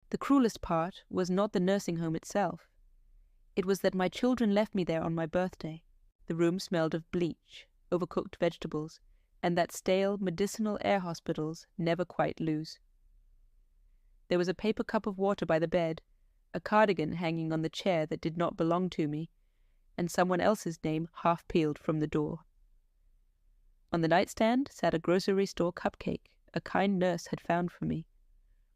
The cruelest part was not the nursing home itself. It was that my children left me there on my birthday. The room smelled of bleach, overcooked vegetables, and that stale, medicinal air hospitals never quite lose. There was a paper cup of water by the bed, a cardigan hanging on the chair that did not belong to me, and someone else's name half peeled from the door. On the nightstand sat a grocery store cupcake a kind nurse had found for me,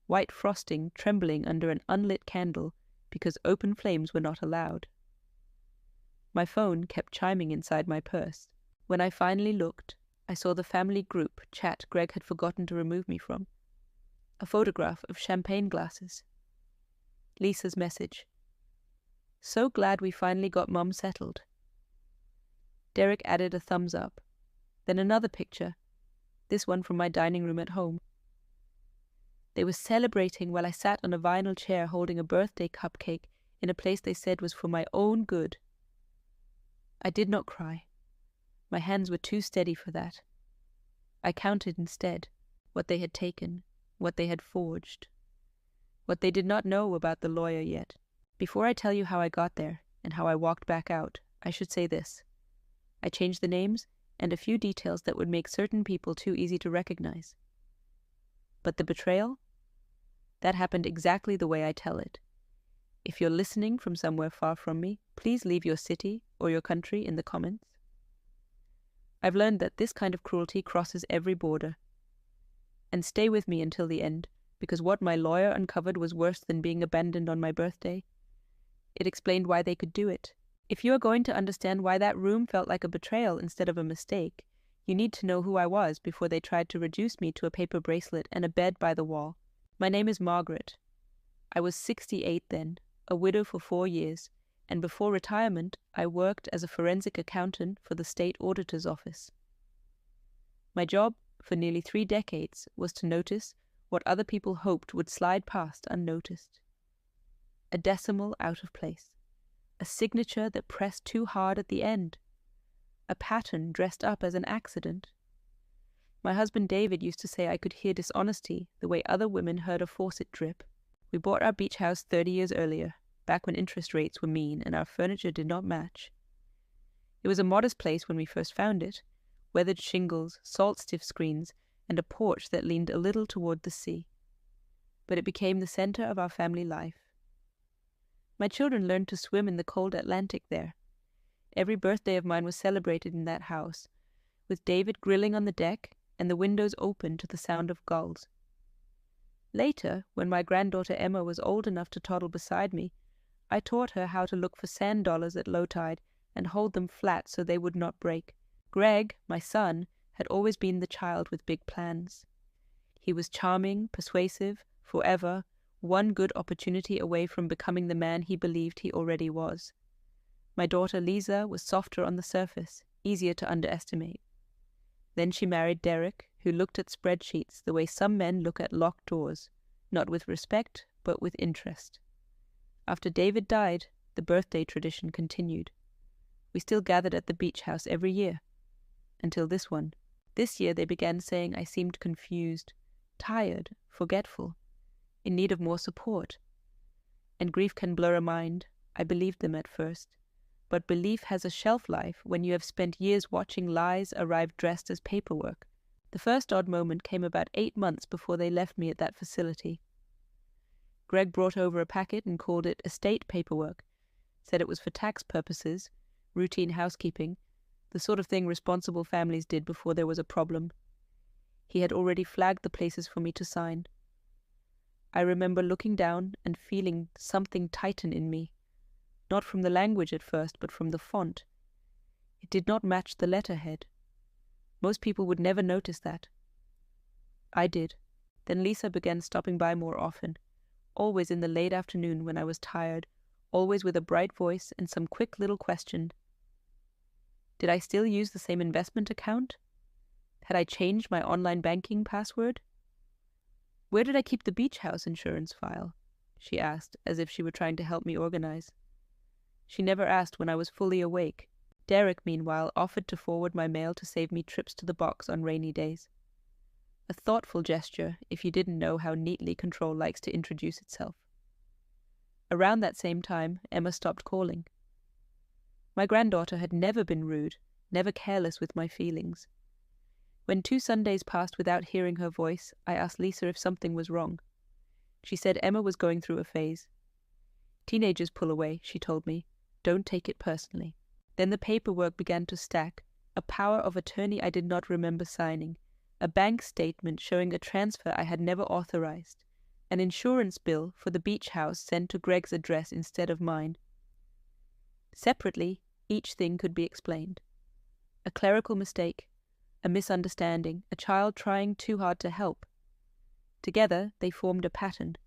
white frosting trembling under an unlit candle because open flames were not allowed. My phone kept chiming inside my purse. When I finally looked, I saw the family group chat Greg had forgotten to remove me from. A photograph of champagne glasses. Lisa's message. So glad we finally got Mum settled. Derek added a thumbs up. Then another picture, this one from my dining room at home. They were celebrating while I sat on a vinyl chair holding a birthday cupcake in a place they said was for my own good. I did not cry. My hands were too steady for that. I counted instead what they had taken, what they had forged, what they did not know about the lawyer yet. Before I tell you how I got there and how I walked back out, I should say this. I changed the names and a few details that would make certain people too easy to recognize. But the betrayal? That happened exactly the way I tell it. If you're listening from somewhere far from me, please leave your city or your country in the comments. I've learned that this kind of cruelty crosses every border. And stay with me until the end, because what my lawyer uncovered was worse than being abandoned on my birthday. It explained why they could do it. If you are going to understand why that room felt like a betrayal instead of a mistake, you need to know who I was before they tried to reduce me to a paper bracelet and a bed by the wall. My name is Margaret. I was 68 then, a widow for 4 years, and before retirement I worked as a forensic accountant for the state auditor's office. My job for nearly 3 decades was to notice what other people hoped would slide past unnoticed. A decimal out of place. A signature that pressed too hard at the end. A pattern dressed up as an accident. My husband David used to say I could hear dishonesty the way other women heard a faucet drip. We bought our beach house 30 years earlier, back when interest rates were mean and our furniture did not match. It was a modest place when we first found it, weathered shingles, salt-stiff screens, and a porch that leaned a little toward the sea. But it became the center of our family life. My children learned to swim in the cold Atlantic there. Every birthday of mine was celebrated in that house, with David grilling on the deck and the windows open to the sound of gulls. Later, when my granddaughter Emma was old enough to toddle beside me, I taught her how to look for sand dollars at low tide and hold them flat so they would not break. Greg, my son, had always been the child with big plans. He was charming, persuasive, forever, one good opportunity away from becoming the man he believed he already was. My daughter Lisa was softer on the surface, easier to underestimate. Then she married Derek, who looked at spreadsheets the way some men look at locked doors, not with respect, but with interest. After David died, the birthday tradition continued. We still gathered at the beach house every year. Until this one. This year they began saying I seemed confused, tired, forgetful, in need of more support. And grief can blur a mind. I believed them at first. But belief has a shelf life when you have spent years watching lies arrive dressed as paperwork. The first odd moment came about 8 months before they left me at that facility. Greg brought over a packet and called it estate paperwork, said it was for tax purposes, routine housekeeping, the sort of thing responsible families did before there was a problem. He had already flagged the places for me to sign. I remember looking down and feeling something tighten in me, not from the language at first, but from the font. It did not match the letterhead. Most people would never notice that. I did. Then Lisa began stopping by more often, always in the late afternoon when I was tired, always with a bright voice and some quick little question. Did I still use the same investment account? Had I changed my online banking password? Where did I keep the beach house insurance file? She asked, as if she were trying to help me organize. She never asked when I was fully awake. Derek, meanwhile, offered to forward my mail to save me trips to the box on rainy days. A thoughtful gesture if you didn't know how neatly control likes to introduce itself. Around that same time, Emma stopped calling. My granddaughter had never been rude, never careless with my feelings. When 2 Sundays passed without hearing her voice, I asked Lisa if something was wrong. She said Emma was going through a phase. Teenagers pull away, she told me. Don't take it personally. Then the paperwork began to stack, a power of attorney I did not remember signing, a bank statement showing a transfer I had never authorized, an insurance bill for the beach house sent to Greg's address instead of mine. Separately, each thing could be explained. A clerical mistake, a misunderstanding, a child trying too hard to help. Together, they formed a pattern.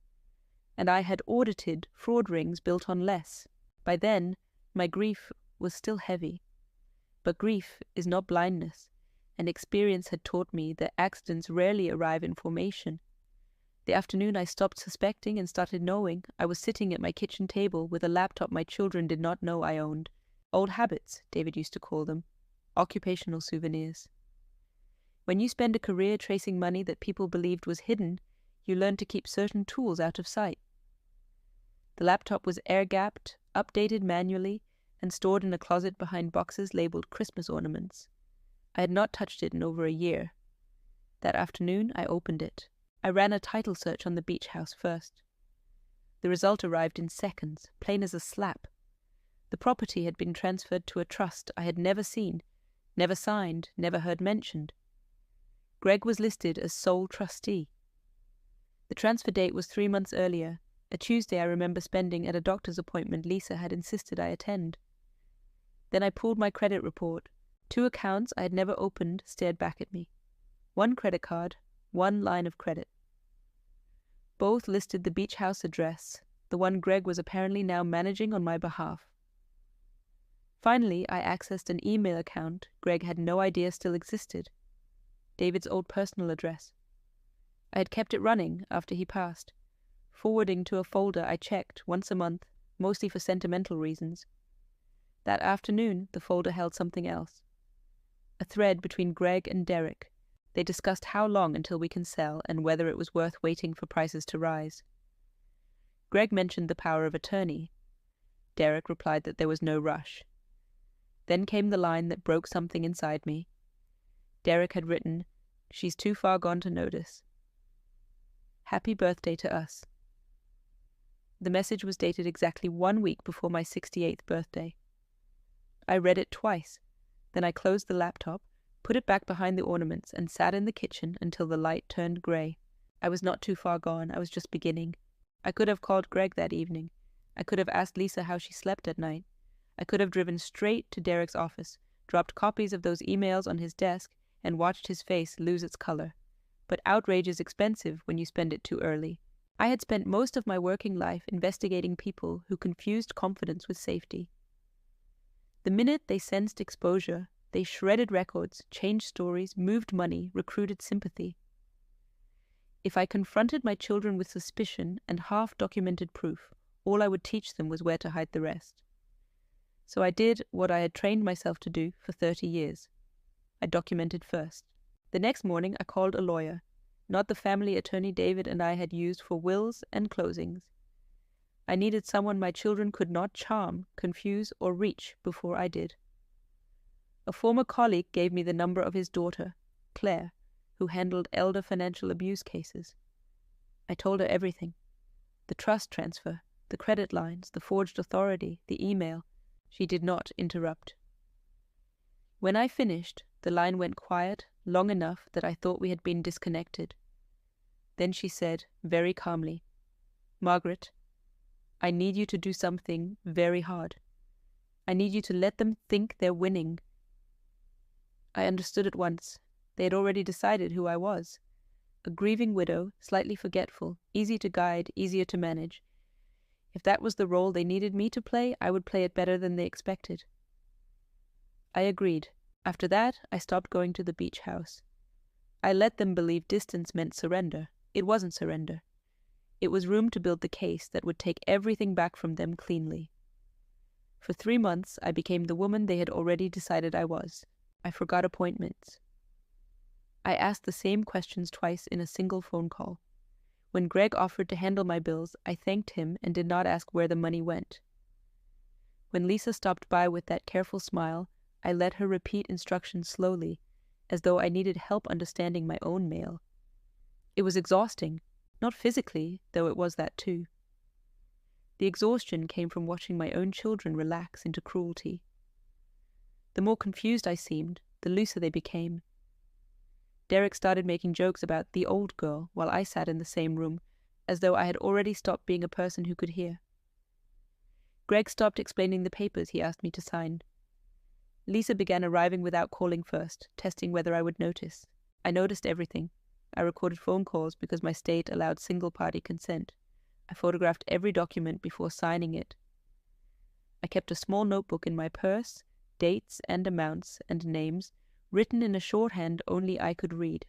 And I had audited fraud rings built on less. By then, my grief was still heavy. But grief is not blindness, and experience had taught me that accidents rarely arrive in formation. The afternoon I stopped suspecting and started knowing, I was sitting at my kitchen table with a laptop my children did not know I owned. Old habits, David used to call them. Occupational souvenirs. When you spend a career tracing money that people believed was hidden, you learn to keep certain tools out of sight. The laptop was air-gapped, updated manually, and stored in a closet behind boxes labeled Christmas ornaments. I had not touched it in over a year. That afternoon, I opened it. I ran a title search on the beach house first. The result arrived in seconds, plain as a slap. The property had been transferred to a trust I had never seen, never signed, never heard mentioned. Greg was listed as sole trustee. The transfer date was 3 months earlier, a Tuesday I remember spending at a doctor's appointment Lisa had insisted I attend. Then I pulled my credit report. 2 accounts I had never opened stared back at me. 1 credit card, 1 line of credit. Both listed the beach house address, the one Greg was apparently now managing on my behalf. Finally, I accessed an email account Greg had no idea still existed. David's old personal address. I had kept it running after he passed, forwarding to a folder I checked once a month, mostly for sentimental reasons. That afternoon, the folder held something else. A thread between Greg and Derek. They discussed how long until we can sell and whether it was worth waiting for prices to rise. Greg mentioned the power of attorney. Derek replied that there was no rush. Then came the line that broke something inside me. Derek had written, "She's too far gone to notice. Happy birthday to us." The message was dated exactly 1 week before my 68th birthday. I read it twice. Then I closed the laptop, put it back behind the ornaments, and sat in the kitchen until the light turned grey. I was not too far gone. I was just beginning. I could have called Greg that evening. I could have asked Lisa how she slept at night. I could have driven straight to Derek's office, dropped copies of those emails on his desk, and watched his face lose its color. But outrage is expensive when you spend it too early. I had spent most of my working life investigating people who confused confidence with safety. The minute they sensed exposure, they shredded records, changed stories, moved money, recruited sympathy. If I confronted my children with suspicion and half-documented proof, all I would teach them was where to hide the rest. So I did what I had trained myself to do for 30 years. I documented first. The next morning I called a lawyer, not the family attorney David and I had used for wills and closings. I needed someone my children could not charm, confuse, or reach before I did. A former colleague gave me the number of his daughter, Claire, who handled elder financial abuse cases. I told her everything. The trust transfer, the credit lines, the forged authority, the email. She did not interrupt. When I finished, the line went quiet, long enough that I thought we had been disconnected. Then she said, very calmly, "Margaret, I need you to do something very hard. I need you to let them think they're winning." I understood at once. They had already decided who I was. A grieving widow, slightly forgetful, easy to guide, easier to manage. If that was the role they needed me to play, I would play it better than they expected. I agreed. After that, I stopped going to the beach house. I let them believe distance meant surrender. It wasn't surrender. It was room to build the case that would take everything back from them cleanly. For 3 months, I became the woman they had already decided I was. I forgot appointments. I asked the same questions twice in a single phone call. When Greg offered to handle my bills, I thanked him and did not ask where the money went. When Lisa stopped by with that careful smile, I let her repeat instructions slowly, as though I needed help understanding my own mail. It was exhausting, not physically, though it was that too. The exhaustion came from watching my own children relax into cruelty. The more confused I seemed, the looser they became. Derek started making jokes about the old girl while I sat in the same room, as though I had already stopped being a person who could hear. Greg stopped explaining the papers he asked me to sign. Lisa began arriving without calling first, testing whether I would notice. I noticed everything. I recorded phone calls because my state allowed single-party consent. I photographed every document before signing it. I kept a small notebook in my purse, dates and amounts and names, written in a shorthand only I could read.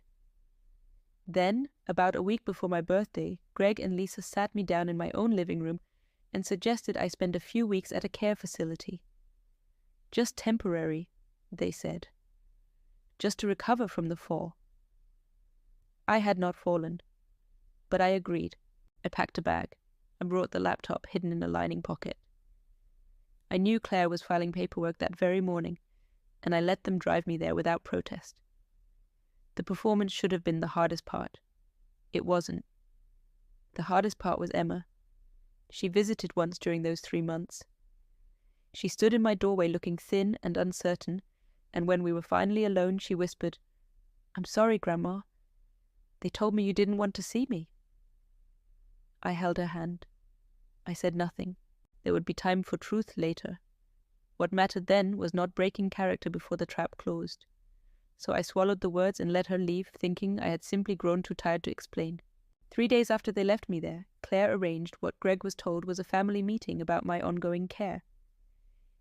Then, about a week before my birthday, Greg and Lisa sat me down in my own living room and suggested I spend a few weeks at a care facility. Just temporary, they said. Just to recover from the fall. I had not fallen, but I agreed. I packed a bag and brought the laptop hidden in a lining pocket. I knew Claire was filing paperwork that very morning, and I let them drive me there without protest. The performance should have been the hardest part. It wasn't. The hardest part was Emma. She visited once during those 3 months. She stood in my doorway looking thin and uncertain, and when we were finally alone, she whispered, "I'm sorry, Grandma. They told me you didn't want to see me." I held her hand. I said nothing. There would be time for truth later. What mattered then was not breaking character before the trap closed. So I swallowed the words and let her leave, thinking I had simply grown too tired to explain. 3 days after they left me there, Claire arranged what Greg was told was a family meeting about my ongoing care.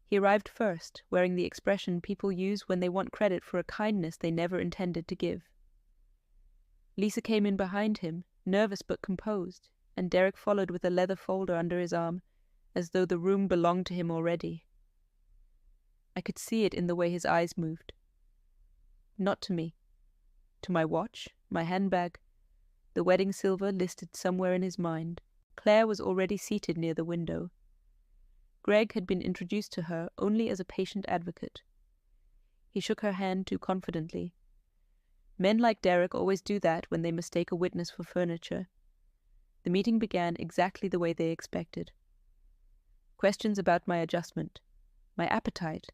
He arrived first, wearing the expression people use when they want credit for a kindness they never intended to give. Lisa came in behind him, nervous but composed, and Derek followed with a leather folder under his arm, as though the room belonged to him already. I could see it in the way his eyes moved. Not to me. To my watch, my handbag, the wedding silver listed somewhere in his mind. Claire was already seated near the window. Greg had been introduced to her only as a patient advocate. He shook her hand too confidently. Men like Derek always do that when they mistake a witness for furniture. The meeting began exactly the way they expected. Questions about my adjustment, my appetite,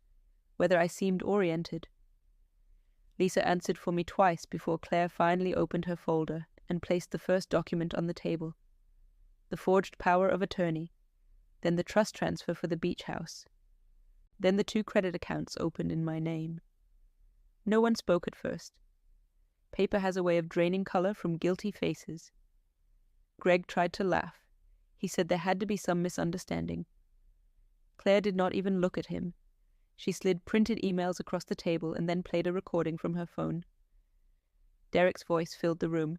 whether I seemed oriented. Lisa answered for me twice before Claire finally opened her folder and placed the first document on the table. The forged power of attorney, then the trust transfer for the beach house. Then the 2 credit accounts opened in my name. No one spoke at first. Paper has a way of draining color from guilty faces. Greg tried to laugh. He said there had to be some misunderstanding. Claire did not even look at him. She slid printed emails across the table and then played a recording from her phone. Derek's voice filled the room,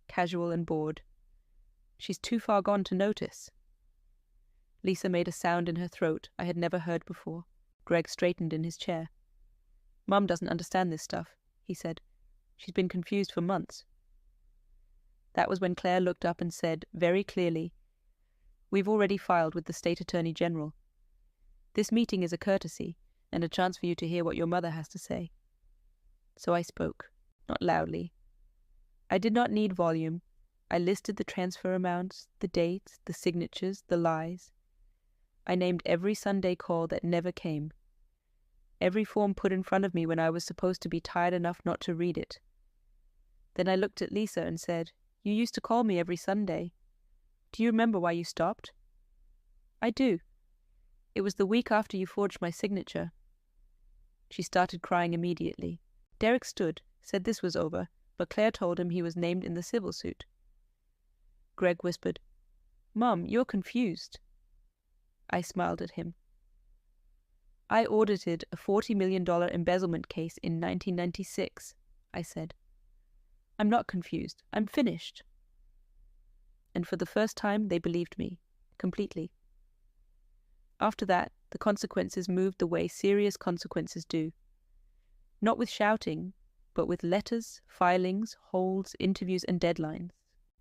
casual and bored. "She's too far gone to notice." Lisa made a sound in her throat I had never heard before. Greg straightened in his chair. "Mum doesn't understand this stuff," he said. "She's been confused for months." That was when Claire looked up and said, very clearly, "We've already filed with the State Attorney General. This meeting is a courtesy, and a chance for you to hear what your mother has to say." So I spoke, not loudly. I did not need volume. I listed the transfer amounts, the dates, the signatures, the lies. I named every Sunday call that never came. Every form put in front of me when I was supposed to be tired enough not to read it. Then I looked at Lisa and said, "You used to call me every Sunday. Do you remember why you stopped?" "I do. It was the week after you forged my signature." She started crying immediately. Derek stood, said this was over, but Claire told him he was named in the civil suit. Greg whispered, "Mum, you're confused." I smiled at him. "I audited a $40 million embezzlement case in 1996, I said. "I'm not confused. I'm finished." And for the first time, they believed me, completely. After that, the consequences moved the way serious consequences do. Not with shouting, but with letters, filings, holds, interviews, and deadlines.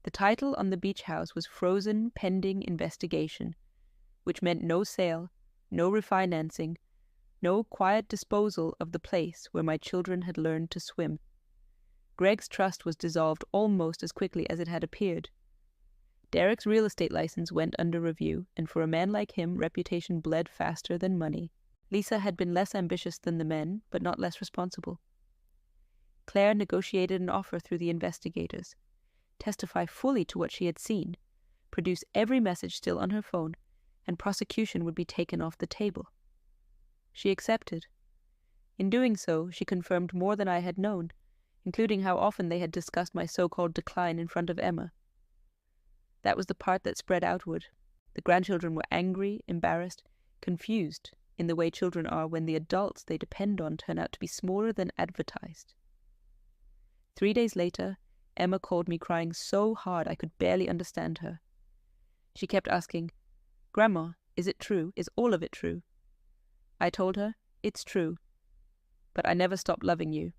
The title on the beach house was Frozen Pending Investigation, which meant no sale, no refinancing, no quiet disposal of the place where my children had learned to swim. Greg's trust was dissolved almost as quickly as it had appeared. Derek's real estate license went under review, and for a man like him, reputation bled faster than money. Lisa had been less ambitious than the men, but not less responsible. Claire negotiated an offer through the investigators, testify fully to what she had seen, produce every message still on her phone, and prosecution would be taken off the table. She accepted. In doing so, she confirmed more than I had known, including how often they had discussed my so-called decline in front of Emma. That was the part that spread outward. The grandchildren were angry, embarrassed, confused, in the way children are when the adults they depend on turn out to be smaller than advertised. 3 days later, Emma called me crying so hard I could barely understand her. She kept asking, "Grandma, is it true? Is all of it true?" I told her, "It's true. But I never stopped loving you."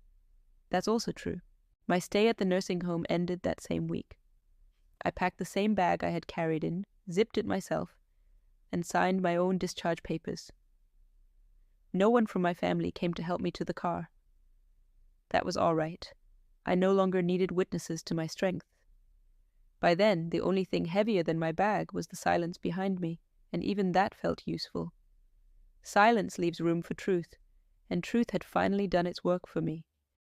That's also true. My stay at the nursing home ended that same week. I packed the same bag I had carried in, zipped it myself, and signed my own discharge papers. No one from my family came to help me to the car. That was all right. I no longer needed witnesses to my strength. By then, the only thing heavier than my bag was the silence behind me, and even that felt useful. Silence leaves room for truth, and truth had finally done its work for me.